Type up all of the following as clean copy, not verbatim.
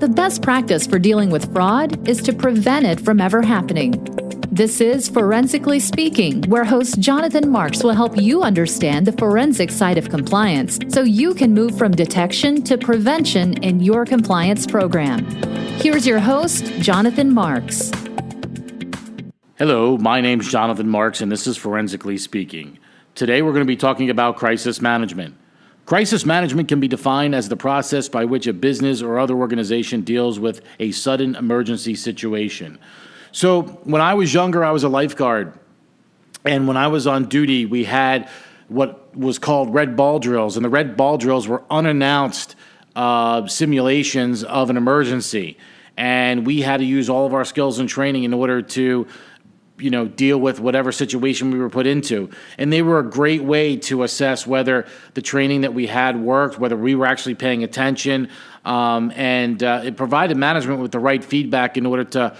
The best practice for dealing with fraud is to prevent it from ever happening. This is Forensically Speaking, where host Jonathan Marks will help you understand the forensic side of compliance so you can move from detection to prevention in your compliance program. Here's your host, Jonathan Marks. Hello, my name's Jonathan Marks, and this is Forensically Speaking. Today we're going to be talking about crisis management. Crisis management can be defined as the process by which a business or other organization deals with a sudden emergency situation. So when I was younger, I was a lifeguard. And when I was on duty, we had what was called red ball drills. And the red ball drills were unannounced simulations of an emergency. And we had to use all of our skills and training in order to deal with whatever situation we were put into. And they were a great way to assess whether the training that we had worked, whether we were actually paying attention, and it provided management with the right feedback in order to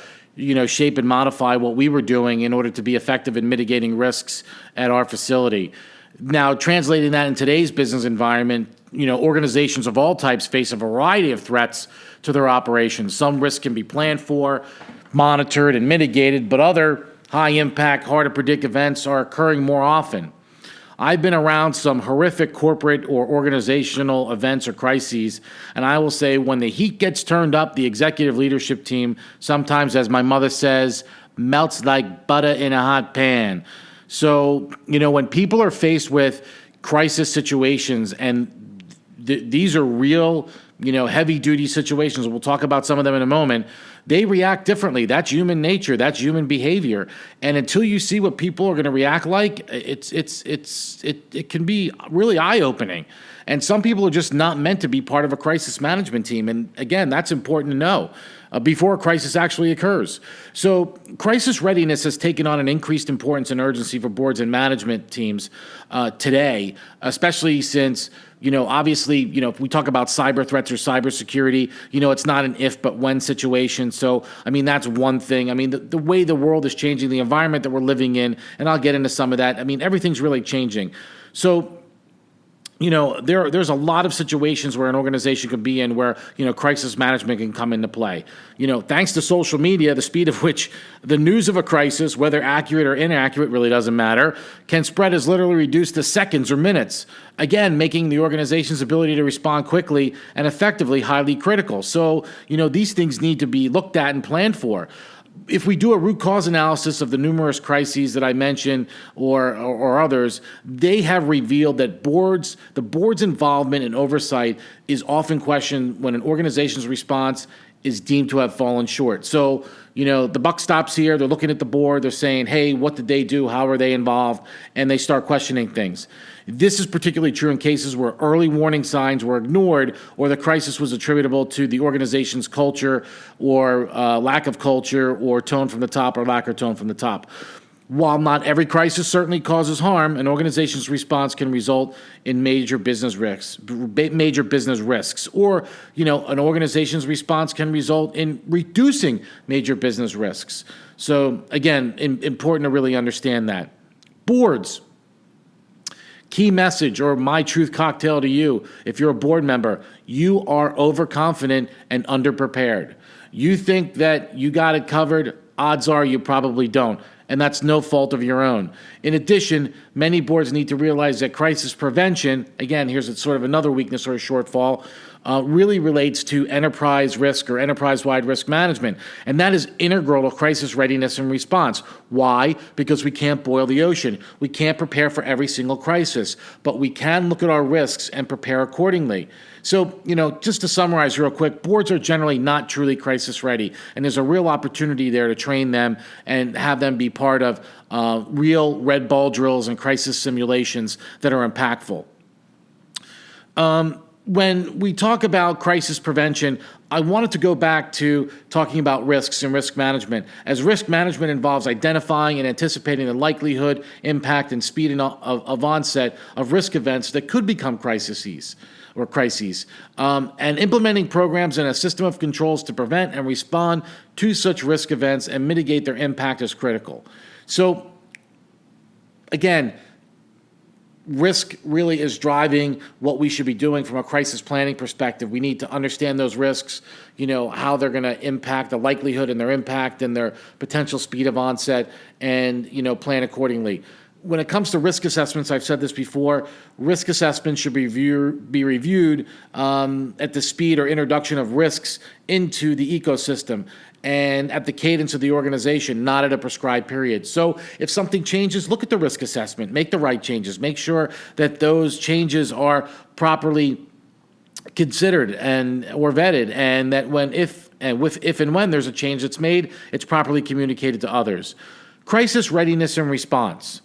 shape and modify what we were doing in order to be effective in mitigating risks at our facility. Now, translating that in today's business environment, organizations of all types face a variety of threats to their operations. Some risks can be planned for, monitored, and mitigated, but other high-impact, hard-to-predict events are occurring more often. I've been around some horrific corporate or organizational events or crises, and I will say when the heat gets turned up, the executive leadership team sometimes, as my mother says, melts like butter in a hot pan. So, when people are faced with crisis situations, and these are real, heavy-duty situations, we'll talk about some of them in a moment, they react differently. That's human nature. That's human behavior. And until you see what people are going to react like, it can be really eye-opening. And some people are just not meant to be part of a crisis management team. And again, that's important to know before a crisis actually occurs. So crisis readiness has taken on an increased importance and urgency for boards and management teams today, especially since obviously, if we talk about cyber threats or cybersecurity, it's not an if but when situation. So, that's one thing. The way the world is changing, the environment that we're living in, and I'll get into some of that. Everything's really changing. So, there's a lot of situations where an organization can be in where, crisis management can come into play. Thanks to social media, the speed of which the news of a crisis, whether accurate or inaccurate, really doesn't matter, can spread is literally reduced to seconds or minutes. Again, making the organization's ability to respond quickly and effectively highly critical. So, these things need to be looked at and planned for. If we do a root cause analysis of the numerous crises that I mentioned or others, they have revealed that the board's involvement and oversight is often questioned when an organization's response is deemed to have fallen short. So, the buck stops here. They're looking at the board. They're saying, hey, what did they do? How are they involved? And they start questioning things. This is particularly true in cases where early warning signs were ignored or the crisis was attributable to the organization's culture or lack of culture or tone from the top or lack of tone from the top. While not every crisis certainly causes harm, an organization's response can result in major business risks, or, an organization's response can result in reducing major business risks. So again, important to really understand that. Boards. Key message or my truth cocktail to you, if you're a board member, you are overconfident and underprepared. You think that you got it covered, odds are you probably don't. And that's no fault of your own. In addition, many boards need to realize that crisis prevention, again, here's sort of another weakness or a shortfall, really relates to enterprise risk or enterprise-wide risk management. And that is integral to crisis readiness and response. Why? Because we can't boil the ocean. We can't prepare for every single crisis, but we can look at our risks and prepare accordingly. So, just to summarize real quick, boards are generally not truly crisis ready, and there's a real opportunity there to train them and have them be part of real red ball drills and crisis simulations that are impactful. When we talk about crisis prevention, I wanted to go back to talking about risks and risk management, as risk management involves identifying and anticipating the likelihood, impact, and speed of onset of risk events that could become crises, and implementing programs and a system of controls to prevent and respond to such risk events and mitigate their impact is critical. So, again, risk really is driving what we should be doing from a crisis planning perspective. We need to understand those risks, how they're going to impact, the likelihood and their impact and their potential speed of onset, and, plan accordingly. When it comes to risk assessments, I've said this before, risk assessments should be reviewed at the speed or introduction of risks into the ecosystem and at the cadence of the organization, not at a prescribed period. So if something changes, look at the risk assessment, make the right changes, make sure that those changes are properly considered or vetted, and that if and when there's a change that's made, it's properly communicated to others. Crisis readiness and response.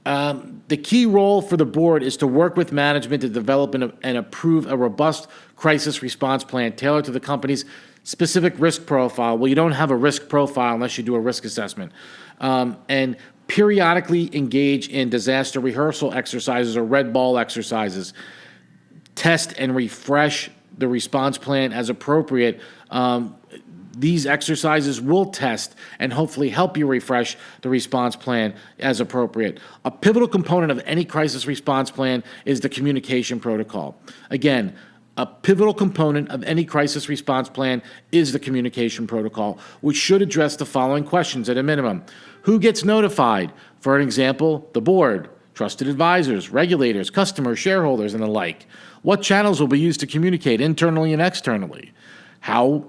The key role for the board is to work with management to develop and approve a robust crisis response plan tailored to the company's specific risk profile. Well, you don't have a risk profile unless you do a risk assessment. And periodically engage in disaster rehearsal exercises or red ball exercises. Test and refresh the response plan as appropriate. These exercises will test and hopefully help you refresh the response plan as appropriate. A pivotal component of any crisis response plan is the communication protocol. Again, a pivotal component of any crisis response plan is the communication protocol, which should address the following questions at a minimum. Who gets notified? For an example, the board, trusted advisors, regulators, customers, shareholders, and the like. What channels will be used to communicate internally and externally? How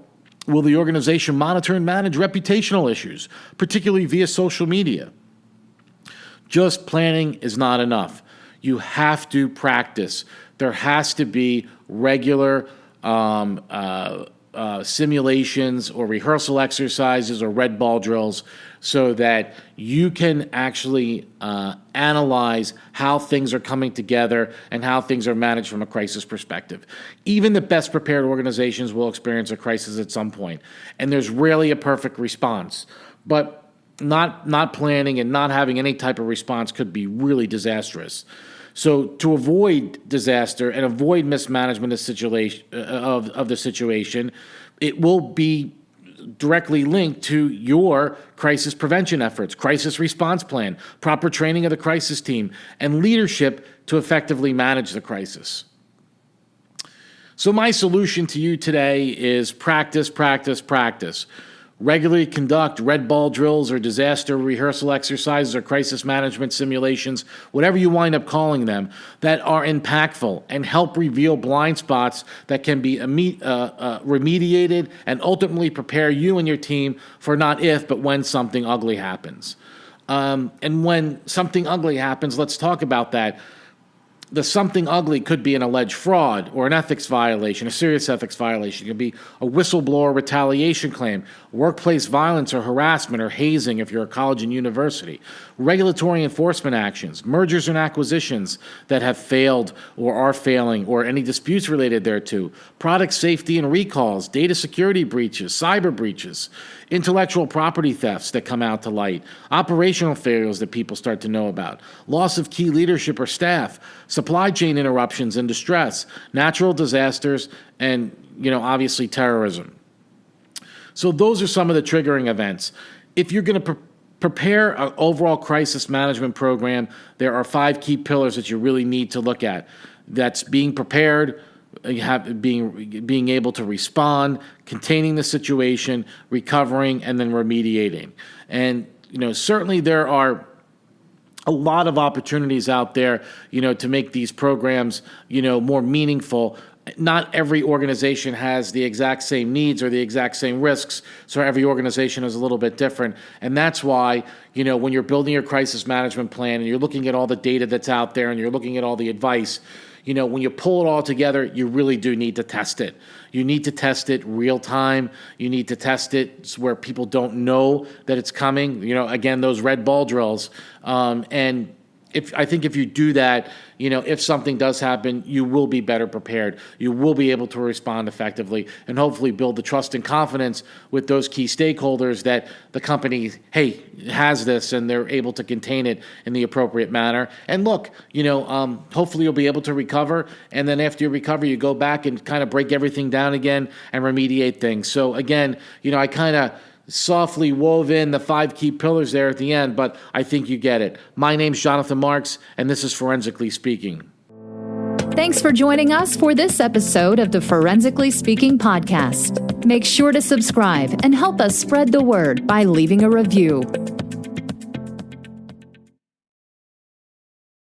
will the organization monitor and manage reputational issues, particularly via social media? Just planning is not enough. You have to practice. There has to be regular simulations or rehearsal exercises or red ball drills so that you can actually analyze how things are coming together and how things are managed from a crisis perspective. Even the best prepared organizations will experience a crisis at some point, and there's rarely a perfect response. But not planning and not having any type of response could be really disastrous. So to avoid disaster and avoid mismanagement of the situation, it will be directly linked to your crisis prevention efforts, crisis response plan, proper training of the crisis team, and leadership to effectively manage the crisis. So my solution to you today is practice, practice, practice. Regularly conduct red ball drills or disaster rehearsal exercises or crisis management simulations, whatever you wind up calling them, that are impactful and help reveal blind spots that can be remediated and ultimately prepare you and your team for not if, but when something ugly happens. And when something ugly happens, let's talk about that. The something ugly could be an alleged fraud or an ethics violation, a serious ethics violation. It could be a whistleblower retaliation claim, workplace violence or harassment or hazing if you're a college and university, regulatory enforcement actions, mergers and acquisitions that have failed or are failing, or any disputes related thereto, product safety and recalls, data security breaches, cyber breaches, intellectual property thefts that come out to light, operational failures that people start to know about, loss of key leadership or staff, supply chain interruptions and distress, natural disasters, and, obviously terrorism. So those are some of the triggering events. If you're going to prepare an overall crisis management program, there are 5 key pillars that you really need to look at. That's being prepared, being able to respond, containing the situation, recovering, and then remediating. And certainly there are a lot of opportunities out there, to make these programs, more meaningful. Not every organization has the exact same needs or the exact same risks, so every organization is a little bit different. And that's why, when you're building your crisis management plan and you're looking at all the data that's out there and you're looking at all the advice, when you pull it all together, you really do need to test it. You need to test it real time. You need to test it where people don't know that it's coming. Again, those red ball drills. And I think if you do that, if something does happen, you will be better prepared. You will be able to respond effectively and hopefully build the trust and confidence with those key stakeholders that the company, has this and they're able to contain it in the appropriate manner. And look, hopefully you'll be able to recover. And then after you recover, you go back and kind of break everything down again and remediate things. So again, I kind of softly wove in the 5 key pillars there at the end, but I think you get it. My name's Jonathan Marks, and this is Forensically Speaking. Thanks for joining us for this episode of the Forensically Speaking podcast. Make sure to subscribe and help us spread the word by leaving a review.